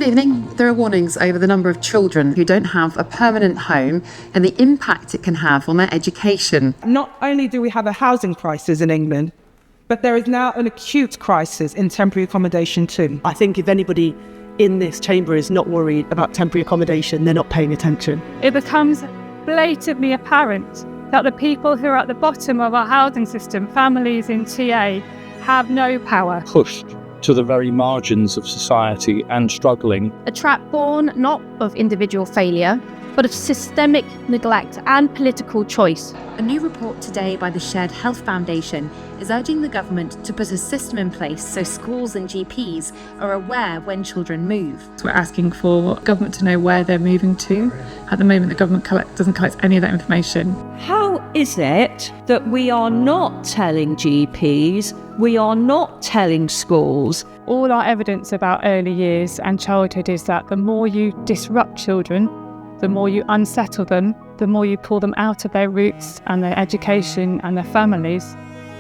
Good evening. There are warnings over the number of children who don't have a permanent home and the impact it can have on their education. Not only do we have a housing crisis in England, but there is now an acute crisis in temporary accommodation too. I think if anybody in this chamber is not worried about temporary accommodation, they're not paying attention. It becomes blatantly apparent that the people who are at the bottom of our housing system, families in TA, have no power. Pushed to the very margins of society and struggling. A trap born not of individual failure, but of systemic neglect and political choice. A new report today by the Shared Health Foundation is urging the government to put a system in place so schools and GPs are aware when children move. We're asking for government to know where they're moving to. At the moment, the government doesn't collect any of that information. How is it that we are not telling GPs, we are not telling schools? All our evidence about early years and childhood is that the more you disrupt children, the more you unsettle them, the more you pull them out of their roots and their education and their families,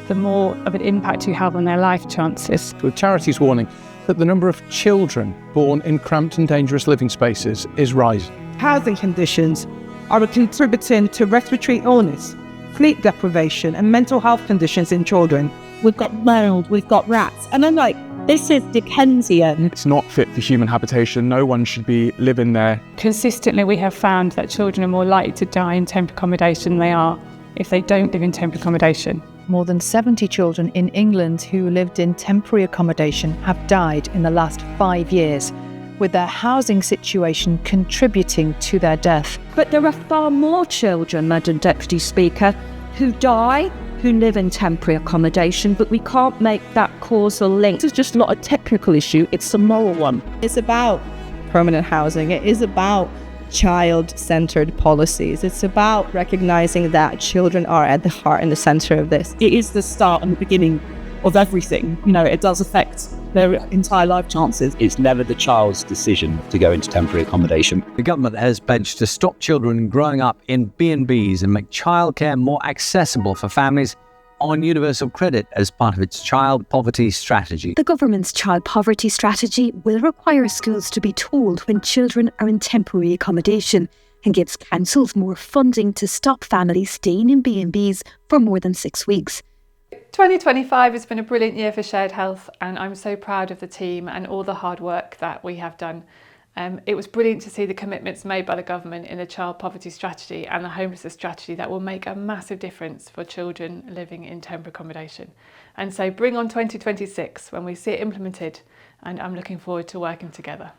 the more of an impact you have on their life chances. The charity's warning that the number of children born in cramped and dangerous living spaces is rising. Housing conditions are contributing to respiratory illness, sleep deprivation and mental health conditions in children. We've got mold, we've got rats. And I'm like, this is Dickensian. It's not fit for human habitation. No one should be living there. Consistently, we have found that children are more likely to die in temporary accommodation than they are if they don't live in temporary accommodation. More than 70 children in England who lived in temporary accommodation have died in the last 5 years, with their housing situation contributing to their death. But there are far more children, Madam Deputy Speaker, who die, who live in temporary accommodation, but we can't make that causal link. This is just not a technical issue, it's a moral one. It's about permanent housing. It is about child-centered policies. It's about recognizing that children are at the heart and the center of this. It is the start and the beginning of everything. You know, it does affect their entire life chances. It's never the child's decision to go into temporary accommodation. The government has pledged to stop children growing up in B&Bs and make childcare more accessible for families on universal credit as part of its child poverty strategy. The government's child poverty strategy will require schools to be told when children are in temporary accommodation and gives councils more funding to stop families staying in B&Bs for more than 6 weeks. 2025 has been a brilliant year for Shared Health, and I'm so proud of the team and all the hard work that we have done. It was brilliant to see the commitments made by the government in the child poverty strategy and the homelessness strategy that will make a massive difference for children living in temporary accommodation. And so bring on 2026 when we see it implemented, and I'm looking forward to working together.